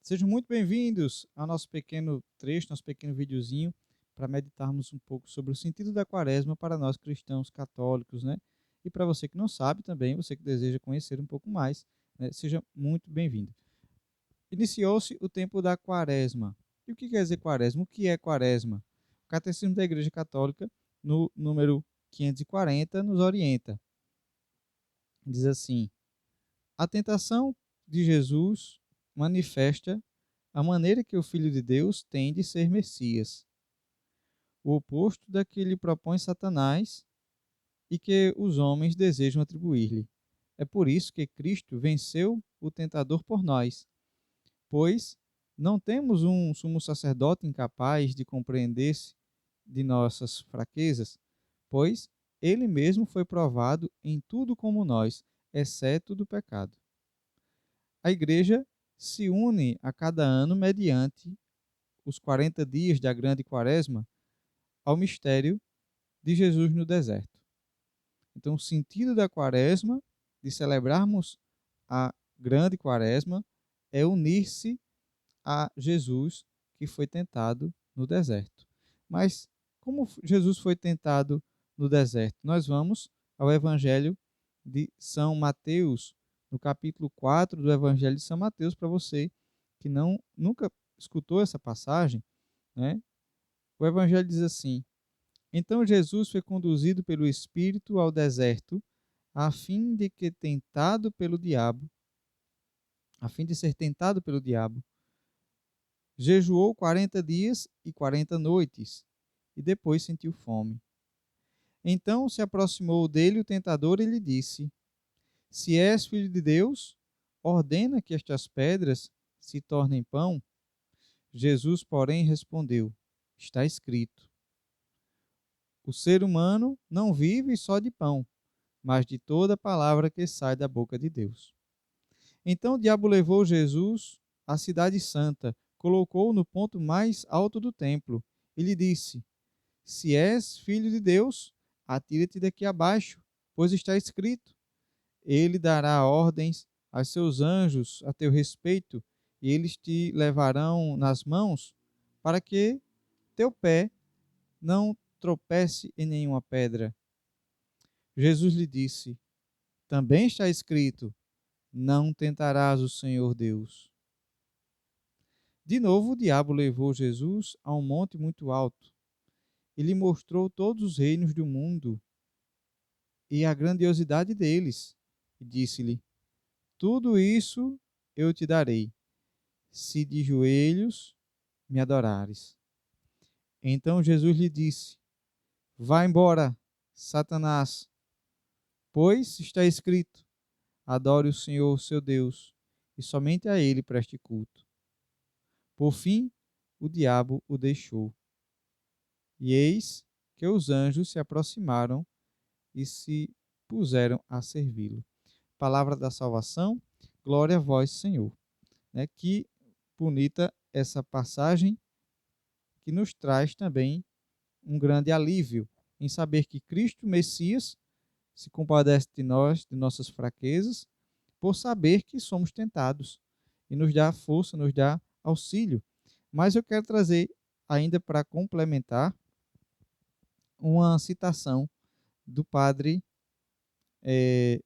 Sejam muito bem-vindos ao nosso pequeno trecho, nosso pequeno videozinho, para meditarmos um pouco sobre o sentido da quaresma para nós cristãos católicos, né? E para você que não sabe também, você que deseja conhecer um pouco mais, né? Seja muito bem-vindo. Iniciou-se o tempo da quaresma. E o que quer dizer quaresma? O que é quaresma? O Catecismo da Igreja Católica, no número 540, nos orienta. Diz assim: a tentação de Jesus manifesta a maneira que o Filho de Deus tem de ser Messias, o oposto da que lhe propõe Satanás e que os homens desejam atribuir-lhe. É por isso que Cristo venceu o tentador por nós, pois não temos um sumo sacerdote incapaz de compreender-se de nossas fraquezas, pois ele mesmo foi provado em tudo como nós, exceto do pecado. A Igreja se une a cada ano mediante os 40 dias da grande quaresma ao mistério de Jesus no deserto. Então, o sentido da quaresma, de celebrarmos a grande quaresma, é unir-se a Jesus que foi tentado no deserto. Mas como Jesus foi tentado no deserto? Nós vamos ao Evangelho de São Mateus, no capítulo 4 do Evangelho de São Mateus, para você que nunca escutou essa passagem, né? O Evangelho diz assim: então Jesus foi conduzido pelo Espírito ao deserto, a fim de que tentado pelo diabo, a fim de ser tentado pelo diabo, jejuou 40 dias e 40 noites, e depois sentiu fome. Então se aproximou dele o tentador e lhe disse: se és filho de Deus, ordena que estas pedras se tornem pão. Jesus, porém, respondeu: está escrito: o ser humano não vive só de pão, mas de toda palavra que sai da boca de Deus. Então o diabo levou Jesus à cidade santa, colocou-o no ponto mais alto do templo e lhe disse: se és filho de Deus, atira-te daqui abaixo, pois está escrito: ele dará ordens aos seus anjos a teu respeito, e eles te levarão nas mãos, para que teu pé não tropece em nenhuma pedra. Jesus lhe disse: também está escrito: não tentarás o Senhor Deus. De novo, o diabo levou Jesus a um monte muito alto e lhe mostrou todos os reinos do mundo e a grandiosidade deles. E disse-lhe: tudo isso eu te darei, se de joelhos me adorares. Então Jesus lhe disse: vá embora, Satanás, pois está escrito: adore o Senhor seu Deus, e somente a ele preste culto. Por fim, o diabo o deixou. E eis que os anjos se aproximaram e se puseram a servi-lo. Palavra da salvação, glória a vós, Senhor. Que bonita essa passagem que nos traz também um grande alívio em saber que Cristo Messias se compadece de nós, de nossas fraquezas, por saber que somos tentados e nos dá força, nos dá auxílio. Mas eu quero trazer ainda para complementar uma citação do padre eh,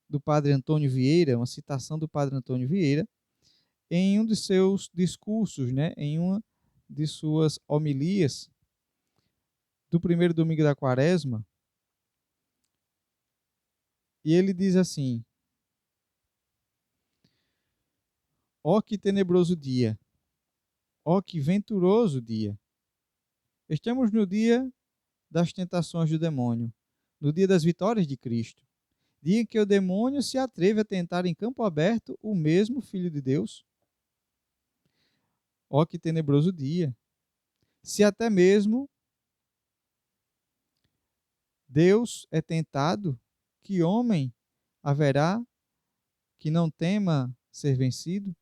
do padre Antônio Vieira, uma citação do padre Antônio Vieira em um de seus discursos, né, em uma de suas homilias do primeiro domingo da Quaresma, e ele diz assim: ó que tenebroso dia, ó que venturoso dia. Estamos no dia das tentações do demônio, no dia das vitórias de Cristo, dia em que o demônio se atreve a tentar em campo aberto o mesmo Filho de Deus. Ó que tenebroso dia! Se até mesmo Deus é tentado, que homem haverá que não tema ser vencido?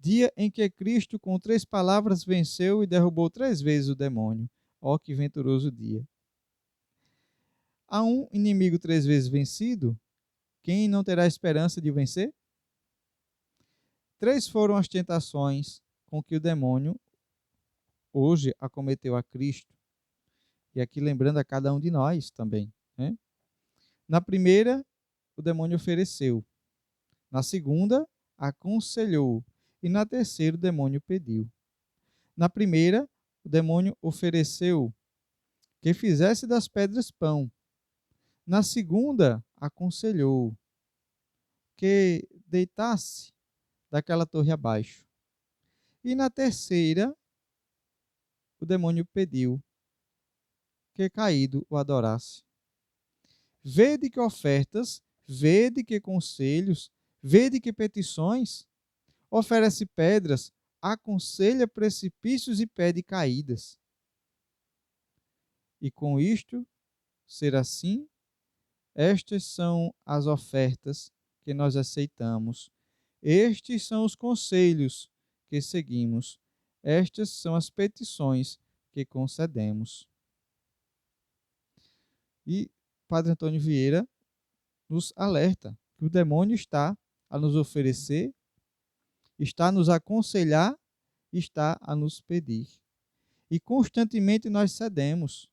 Dia em que Cristo, com 3 palavras, venceu e derrubou 3 vezes o demônio. Ó que venturoso dia! Há um inimigo 3 vezes vencido, quem não terá esperança de vencer? 3 foram as tentações com que o demônio hoje acometeu a Cristo. E aqui lembrando a cada um de nós também, né? Na primeira, o demônio ofereceu. Na segunda, aconselhou. E na terceira, o demônio pediu. Na primeira, o demônio ofereceu que fizesse das pedras pão. Na segunda, aconselhou que deitasse daquela torre abaixo. E na terceira, o demônio pediu que caído o adorasse. Vede que ofertas, vede que conselhos, vede que petições, oferece pedras, aconselha precipícios e pede caídas. E com isto, ser assim, estas são as ofertas que nós aceitamos. Estes são os conselhos que seguimos. Estas são as petições que concedemos. E Padre Antônio Vieira nos alerta que o demônio está a nos oferecer, está a nos aconselhar, está a nos pedir. E constantemente nós cedemos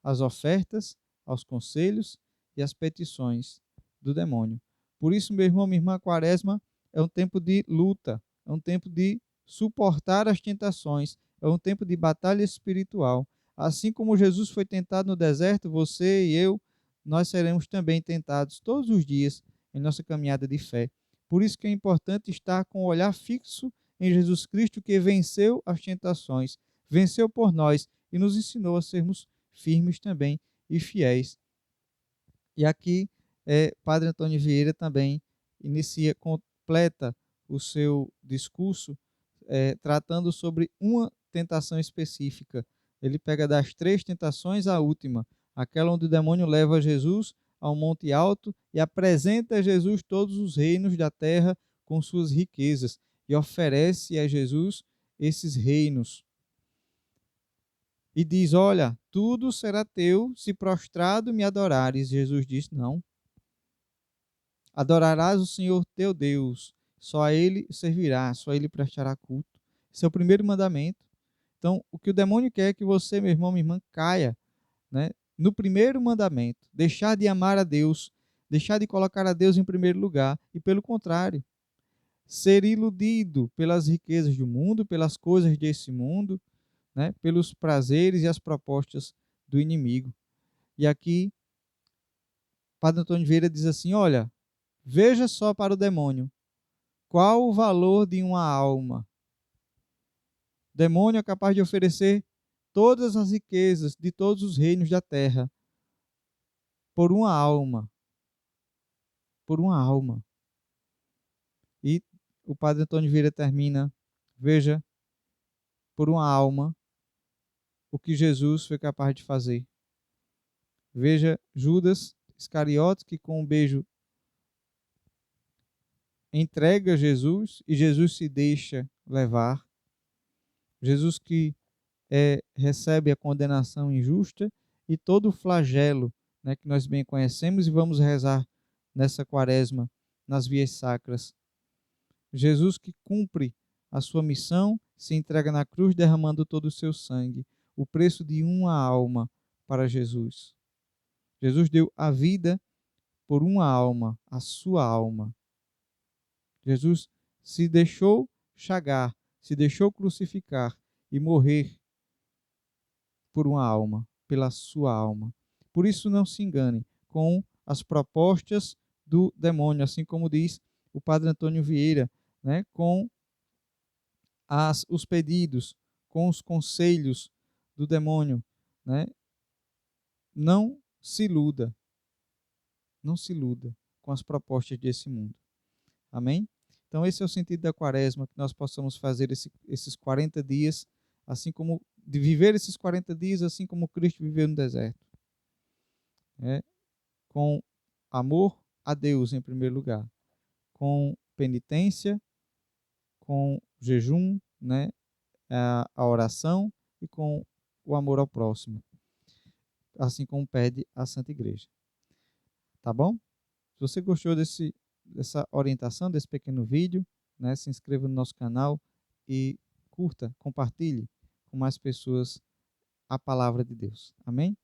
às ofertas, aos conselhos e às petições do demônio. Por isso, meu irmão, minha irmã, a Quaresma é um tempo de luta, é um tempo de suportar as tentações, é um tempo de batalha espiritual. Assim como Jesus foi tentado no deserto, você e eu, nós seremos também tentados todos os dias em nossa caminhada de fé. Por isso que é importante estar com o olhar fixo em Jesus Cristo, que venceu as tentações, venceu por nós e nos ensinou a sermos firmes também e fiéis. E aqui, Padre Antônio Vieira também completa o seu discurso tratando sobre uma tentação específica. Ele pega das 3 tentações a última, aquela onde o demônio leva Jesus ao monte alto e apresenta a Jesus todos os reinos da terra com suas riquezas e oferece a Jesus esses reinos. E diz, olha, tudo será teu se prostrado me adorares. Jesus disse, não. Adorarás o Senhor teu Deus, só a Ele servirás, só a Ele prestará culto. Esse é o primeiro mandamento. Então, o que o demônio quer é que você, meu irmão, minha irmã, caia, né, no primeiro mandamento. Deixar de amar a Deus, deixar de colocar a Deus em primeiro lugar. E pelo contrário, ser iludido pelas riquezas do mundo, pelas coisas desse mundo, né, pelos prazeres e as propostas do inimigo. E aqui, Padre Antônio Vieira diz assim, olha, veja só para o demônio, qual o valor de uma alma? O demônio é capaz de oferecer todas as riquezas de todos os reinos da terra por uma alma. Por uma alma. E o Padre Antônio Vieira termina, veja, por uma alma, o que Jesus foi capaz de fazer. Veja Judas Iscariotes, que com um beijo entrega Jesus e Jesus se deixa levar. Jesus que recebe a condenação injusta e todo o flagelo, né, que nós bem conhecemos e vamos rezar nessa quaresma nas vias sacras. Jesus que cumpre a sua missão, se entrega na cruz derramando todo o seu sangue, o preço de uma alma para Jesus. Jesus deu a vida por uma alma, a sua alma. Jesus se deixou chagar, se deixou crucificar e morrer por uma alma, pela sua alma. Por isso não se engane com as propostas do demônio, assim como diz o Padre Antônio Vieira, né, com os pedidos, com os conselhos do demônio, né? Não se iluda, não se iluda com as propostas desse mundo. Amém? Então esse é o sentido da quaresma, que nós possamos fazer esses 40 dias, assim como, de viver esses 40 dias, assim como Cristo viveu no deserto. Com amor a Deus em primeiro lugar, com penitência, com jejum, né, a oração e com o amor ao próximo, assim como pede a Santa Igreja. Tá bom? Se você gostou dessa orientação, desse pequeno vídeo, né? Se inscreva no nosso canal e curta, compartilhe com mais pessoas a palavra de Deus. Amém?